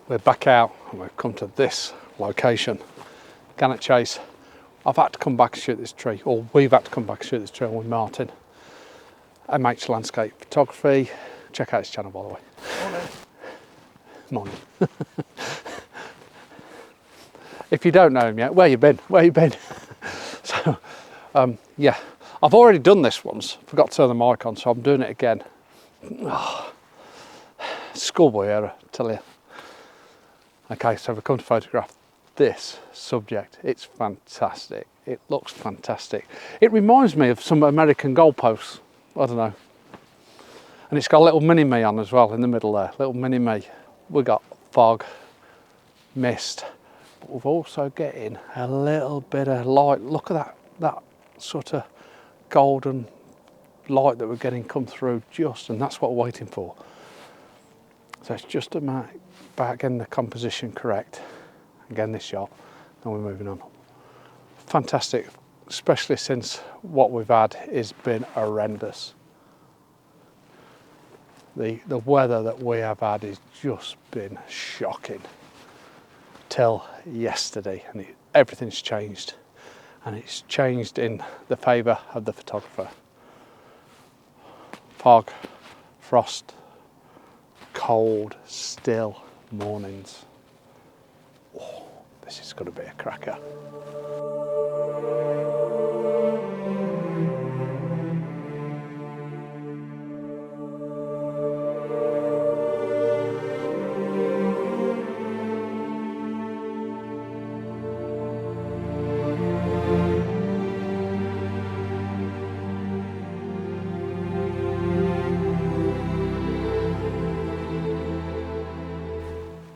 We're back out and we've come to this location, Gannet Chase. I've had to come back and shoot this tree, or we've had to come back and shoot this tree with Martin. MH Landscape Photography. Check out his channel, by the way. Morning. If you don't know him yet, where you been? Where you been? So, yeah, I've already done this once. Forgot to turn the mic on, so I'm doing it again. Oh, schoolboy error, tell you. Okay, so we've come to photograph this subject. It's fantastic. It looks fantastic. It reminds me of some American goalposts. I don't know. And it's got a little mini-me on as well in the middle there. Little mini-me. We've got fog, mist, but we're also getting a little bit of light. Look at that sort of golden light that we're getting come through just, and that's what we're waiting for. So it's just about getting the composition correct, again this shot, and we're moving on. Fantastic, especially since what we've had has been horrendous. The weather that we have had has just been shocking till yesterday, and everything's changed, and it's changed in the favour of the photographer. Fog, frost, cold, still mornings. Oh, this is going to be a cracker.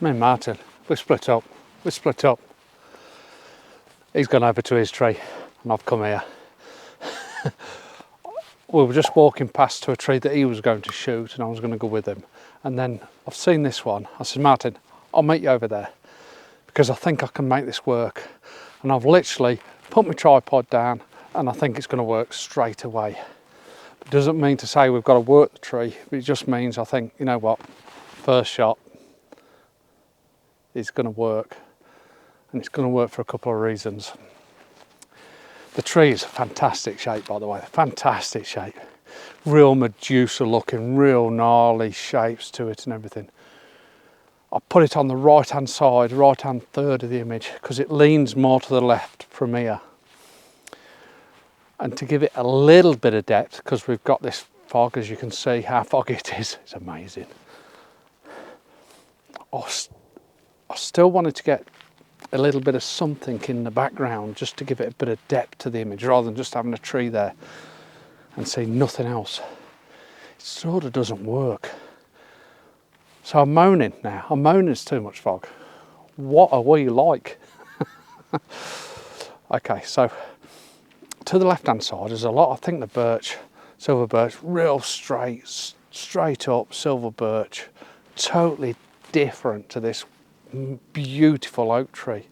Me and Martin, we're split up. He's gone over to his tree and I've come here. We were just walking past to a tree that he was going to shoot and I was going to go with him. And then I've seen this one. I said, Martin, I'll meet you over there because I think I can make this work. And I've literally put my tripod down and I think it's going to work straight away. It doesn't mean to say we've got to work the tree. It just means I think, you know what, first shot, is going to work, and it's going to work for a couple of reasons. The tree is a fantastic shape, by the way, fantastic shape, real Medusa looking, real gnarly shapes to it and everything. I put it on the right hand side, right hand third of the image, because it leans more to the left from here, and to give it a little bit of depth, because we've got this fog, as you can see how foggy it is. It's amazing. I still wanted to get a little bit of something in the background just to give it a bit of depth to the image rather than just having a tree there and see nothing else. It sort of doesn't work. So I'm moaning now. I'm moaning it's too much fog. What are we like? Okay, so to the left hand side there's a lot, I think the birch, silver birch, real straight up silver birch, totally different to this beautiful oak tree.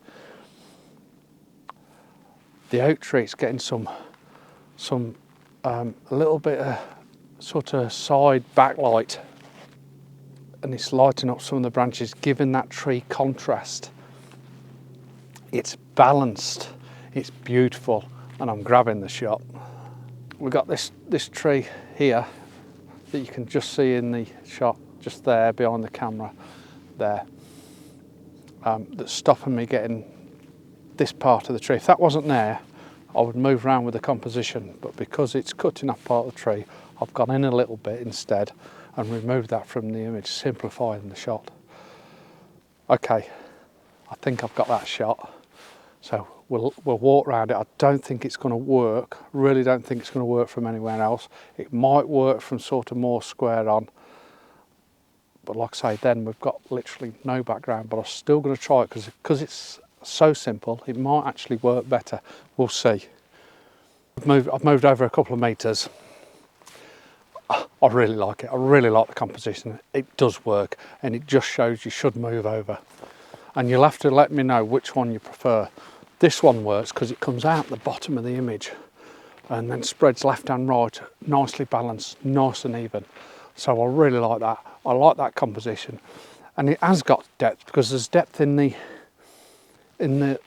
The oak tree is getting some a little bit of sort of side backlight, and it's lighting up some of the branches, giving that tree contrast. It's balanced, it's beautiful, and I'm grabbing the shot. We've got this tree here that you can just see in the shot just there behind the camera there. That's stopping me getting this part of the tree. If that wasn't there, I would move around with the composition, but because it's cutting off part of the tree, I've gone in a little bit instead and removed that from the image, simplifying the shot. Okay, I think I've got that shot, so we'll walk around it. I don't think it's going to work, really don't think it's going to work from anywhere else. It might work from sort of more square on, but like I say, then we've got literally no background, but I'm still going to try it because it's so simple. It might actually work better. We'll see. I've moved over a couple of meters. I really like it. I really like the composition. It does work, and it just shows you should move over. And you'll have to let me know which one you prefer. This one works because it comes out the bottom of the image and then spreads left and right, nicely balanced, nice and even. So I really like that. I like that composition. and it has got depth because there's depth in the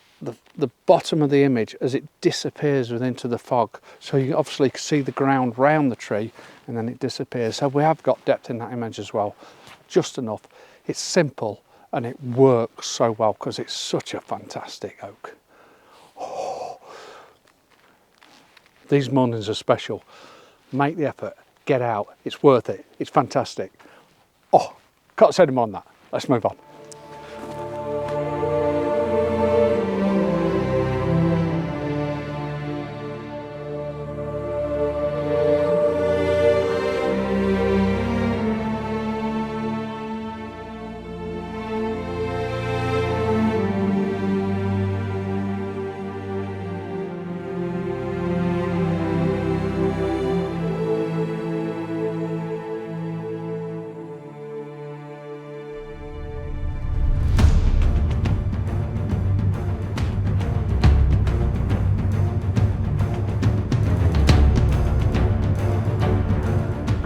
bottom of the image as it disappears into the fog. So you obviously see the ground round the tree and then it disappears. So we have got depth in that image as well, just enough. It's simple and it works so well because it's such a fantastic oak. Oh. These mornings are special. Make the effort, get out, it's worth it, it's fantastic. Oh, can't say any more than that. Let's move on.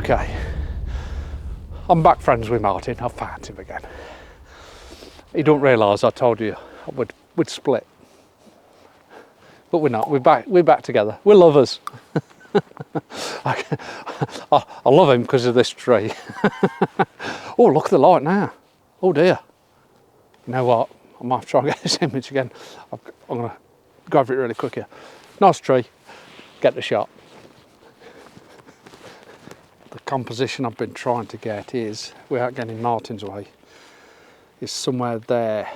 Okay, I'm back friends with Martin. I found him again. He don't realise I told you we'd split, but we're not. We're back together. We're lovers. I love him because of this tree. Oh, look at the light now. Oh dear. You know what? I might have to try and get this image again. I'm going to go over it really quick here. Nice tree. Get the shot. The composition I've been trying to get is, without getting Martin's way, is somewhere there.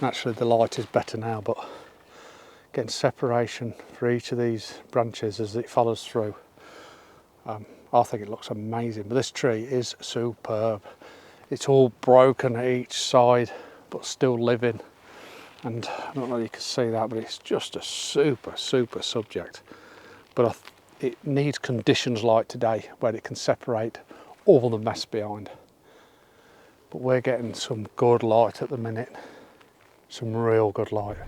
Actually the light is better now, but getting separation for each of these branches as it follows through. I think it looks amazing, but this tree is superb. It's all broken at each side but still living, and I don't know if you can see that, but it's just a super subject. But it needs conditions like today where it can separate all the mess behind. But we're getting some good light at the minute, some real good light.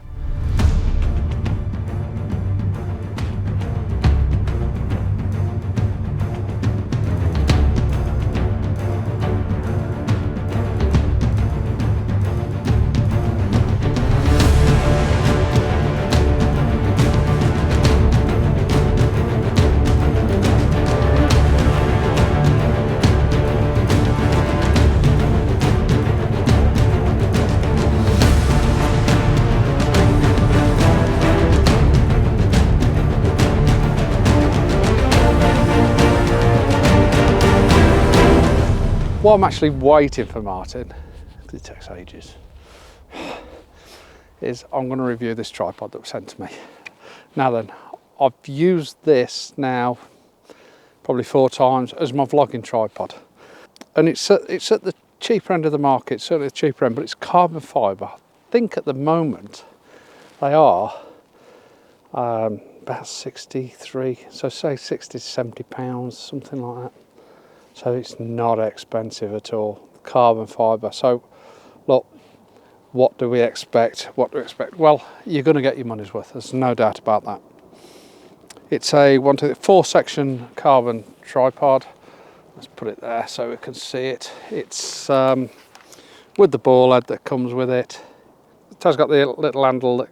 What I'm actually waiting for Martin, because it takes ages, is I'm going to review this tripod that was sent to me. Now then, I've used this now probably 4 times as my vlogging tripod, and it's at the cheaper end of the market, certainly the cheaper end, but it's carbon fibre. I think at the moment they are about 63, so say 60 to 70 pounds, something like that. So it's not expensive at all, carbon fibre. So look, what do we expect? What do we expect? Well, you're going to get your money's worth, there's no doubt about that. It's a 4-section carbon tripod. Let's put it there so we can see it. It's with the ball head that comes with it. It has got the little handle that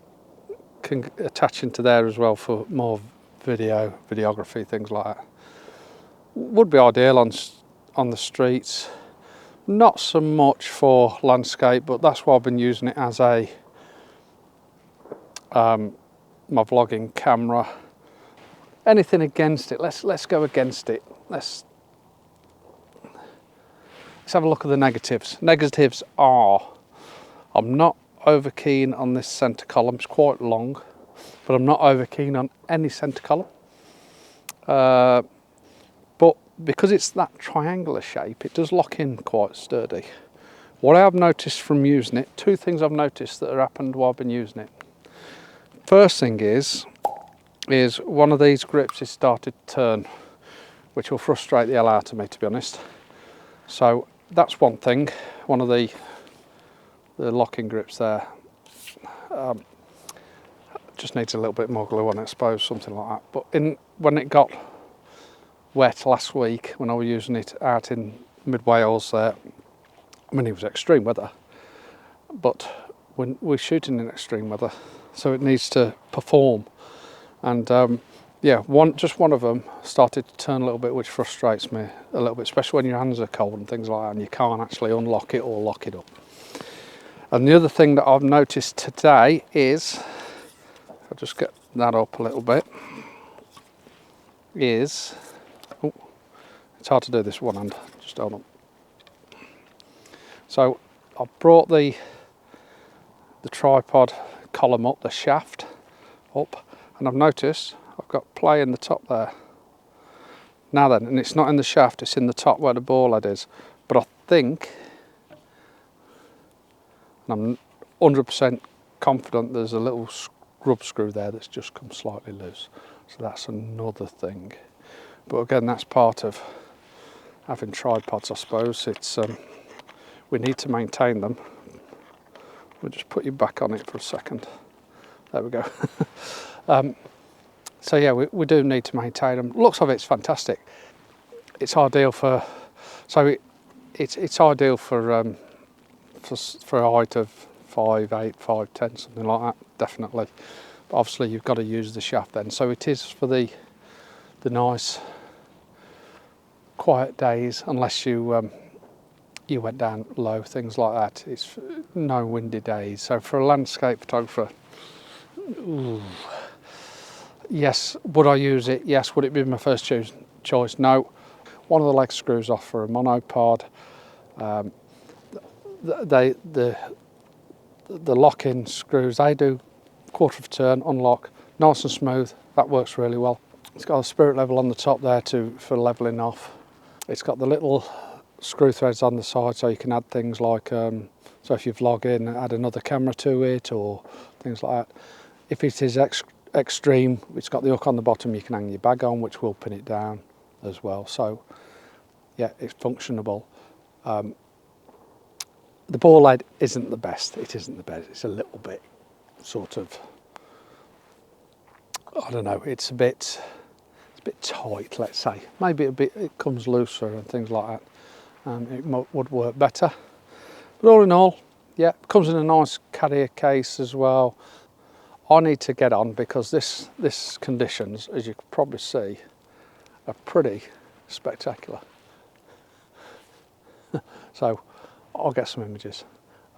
can attach into there as well for more videography, things like that. Would be ideal on the streets, not so much for landscape, but that's why I've been using it as a my vlogging camera. Anything against it? Let's go against it. Let's have a look at the negatives. Negatives are, I'm not over keen on this centre column. It's quite long, but I'm not over keen on any centre column. But because it's that triangular shape, it does lock in quite sturdy. What I have noticed from using it, 2 things I've noticed that have happened while I've been using it. First thing is one of these grips has started to turn, which will frustrate the hell out of me, to be honest. So that's one thing, one of the locking grips there. Just needs a little bit more glue on it, I suppose, something like that. But when it got wet last week, when I was using it out in mid Wales there, I mean, it was extreme weather, but when we're shooting in extreme weather, so it needs to perform. And yeah, just one of them started to turn a little bit, which frustrates me a little bit, especially when your hands are cold and things like that, and you can't actually unlock it or lock it up. And the other thing that I've noticed today is, I'll just get that up a little bit, is, oh, it's hard to do this one hand, just hold on. So I brought the tripod column up, the shaft up, and I've noticed I've got play in the top there. Now then, and it's not in the shaft, it's in the top where the ball head is. But I think, and I'm 100% confident, there's a little rub screw there that's just come slightly loose. So that's another thing. But again, that's part of having tripods, I suppose. It's we need to maintain them. We'll just put you back on it for a second. There we go. So yeah, we do need to maintain them. Looks of it's fantastic. It's ideal for, so it's ideal for a height of 5'8", 5'10", something like that, definitely. But obviously you've got to use the shaft then. So it is for the nice quiet days, unless you you went down low, things like that. It's no windy days. So for a landscape photographer, ooh, yes, would I use it? Yes. Would it be my first choice? No. One of the leg screws off for a monopod. The lock-in screws, they do quarter of a turn, unlock, nice and smooth. That works really well. It's got a spirit level on the top there for leveling off. It's got the little screw threads on the side, so you can add things like, so if you vlog in, add another camera to it or things like that. If it is extreme, it's got the hook on the bottom you can hang your bag on, which will pin it down as well. So yeah, it's functionable. The ball head isn't the best. It isn't the best. It's a little bit sort of, I don't know, it's a bit tight, let's say. Maybe it comes looser and things like that. It would work better. But all in all, yeah, it comes in a nice carrier case as well. I need to get on because this conditions, as you can probably see, are pretty spectacular. So I'll get some images.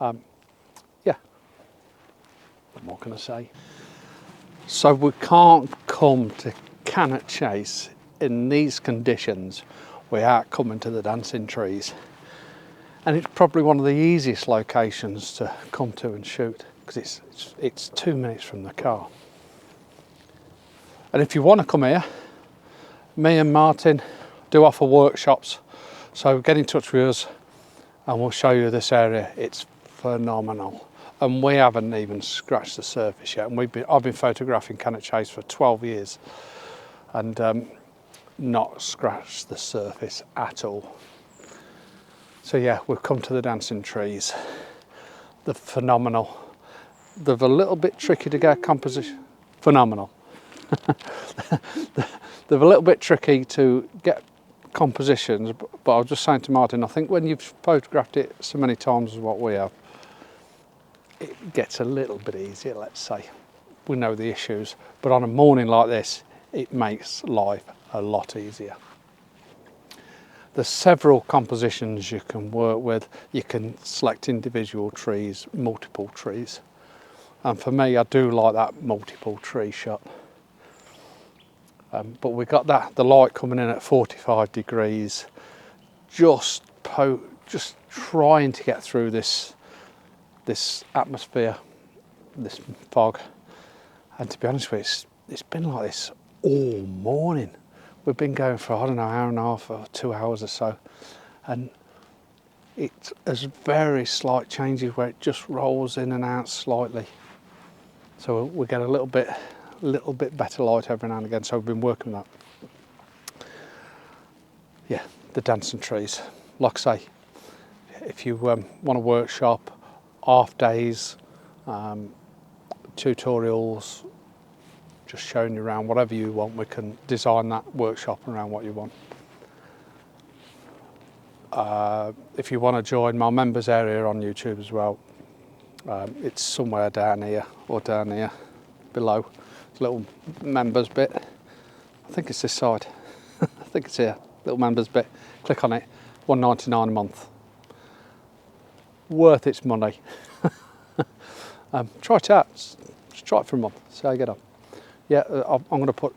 Yeah, what more can I say? So we can't come to Cannock Chase in these conditions without coming to the dancing trees. And it's probably one of the easiest locations to come to and shoot because it's 2 minutes from the car. And if you want to come here, me and Martin do offer workshops, so get in touch with us and we'll show you this area. It's phenomenal, and we haven't even scratched the surface yet. And I've been photographing Cannock Chase for 12 years and not scratched the surface at all. So yeah, we've come to the dancing trees. They're phenomenal. They're a little bit tricky to get composition. Phenomenal. They're a little bit tricky to get compositions, but I was just saying to Martin, I think when you've photographed it so many times as what we have, it gets a little bit easier, let's say. We know the issues, but on a morning like this, it makes life a lot easier. There's several compositions you can work with. You can select individual trees, multiple trees. And for me, I do like that multiple tree shot. But we got the light coming in at 45 degrees, just trying to get through this atmosphere, this fog. And to be honest with you, it's been like this all morning. We've been going for, I don't know, an hour and a half or 2 hours or so. And it has very slight changes where it just rolls in and out slightly. So we get a little bit better light every now and again. So we've been working on that. Yeah, the dancing trees. Like I say, if you want a workshop, half days, tutorials, just showing you around, whatever you want, we can design that workshop around what you want. If you want to join my members area on YouTube as well, it's somewhere down here or down here below. It's a little members bit. I think it's this side. I think it's here. Little members bit. Click on it. $1.99 a month. Worth its money. Try it out. Just try it for a month. See how you get on. Yeah, I'm going to put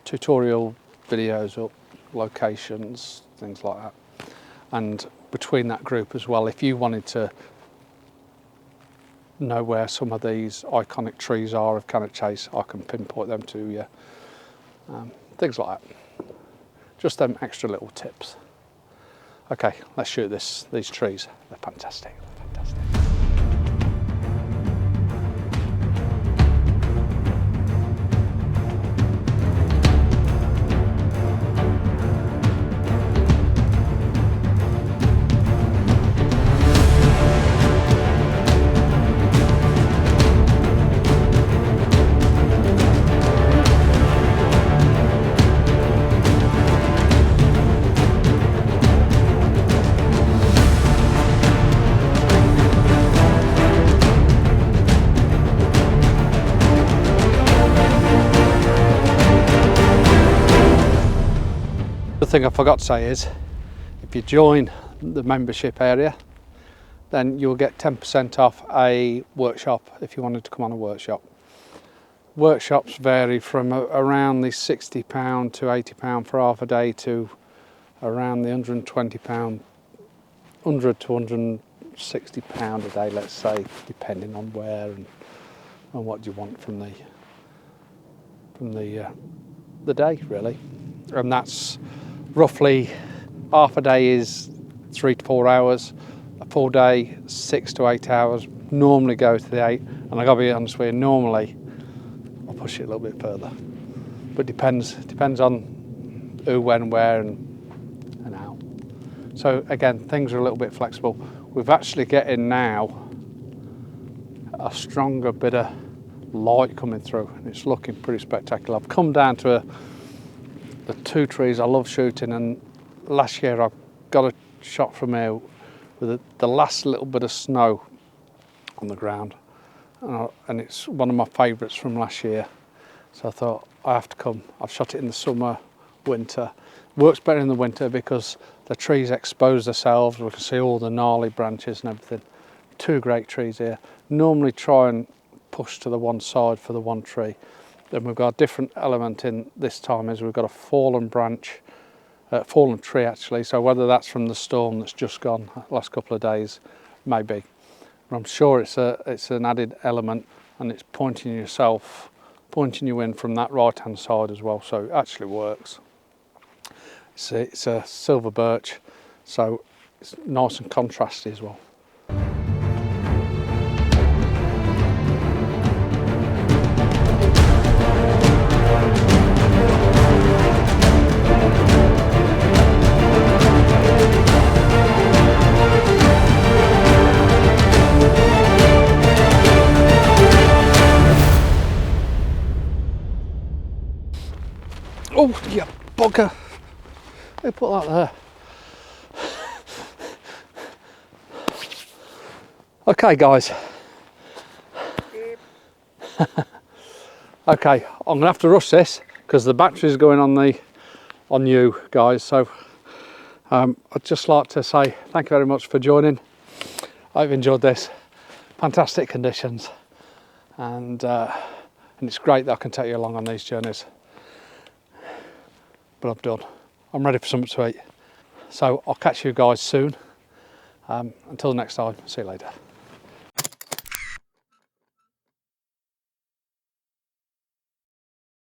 tutorial videos up, locations, things like that. And between that group as well, if you wanted to know where some of these iconic trees are of Cannock Chase, I can pinpoint them to you. Things like that. Just them extra little tips. Okay, let's shoot these trees. They're fantastic. Fantastic. The thing I forgot to say is, if you join the membership area, then you'll get 10% off a workshop if you wanted to come on a workshop. Workshops vary from around the £60 to £80 for half a day to around the £120, £100 to £160 a day, let's say, depending on where and what you want from the day, really. And that's roughly half a day is 3 to 4 hours, a full day 6 to 8 hours, normally go to the 8, and I gotta be honest with you, normally I'll push it a little bit further, but depends on who, when, where and how. So again, things are a little bit flexible. We're actually getting now a stronger bit of light coming through, and it's looking pretty spectacular. I've come down to the 2 trees I love shooting, and last year I got a shot from here with the last little bit of snow on the ground, and it's one of my favourites from last year, so I thought I have to come. I've shot it in the summer, winter. Works better in the winter because the trees expose themselves, we can see all the gnarly branches and everything. 2 great trees here. Normally try and push to the one side for the one tree. Then we've got a different element in this time, is we've got a fallen branch, fallen tree actually, so whether that's from the storm that's just gone last couple of days, maybe. But I'm sure it's an added element, and it's pointing you in from that right hand side as well, so it actually works. It's a silver birch, so it's nice and contrasty as well. Oh, you bugger! They put that there. Okay, guys. Okay, I'm gonna have to rush this because the battery's going on you guys. So I'd just like to say thank you very much for joining. I've enjoyed this. Fantastic conditions, and it's great that I can take you along on these journeys. But I'm done. I'm ready for something to eat. So I'll catch you guys soon. Until next time, see you later.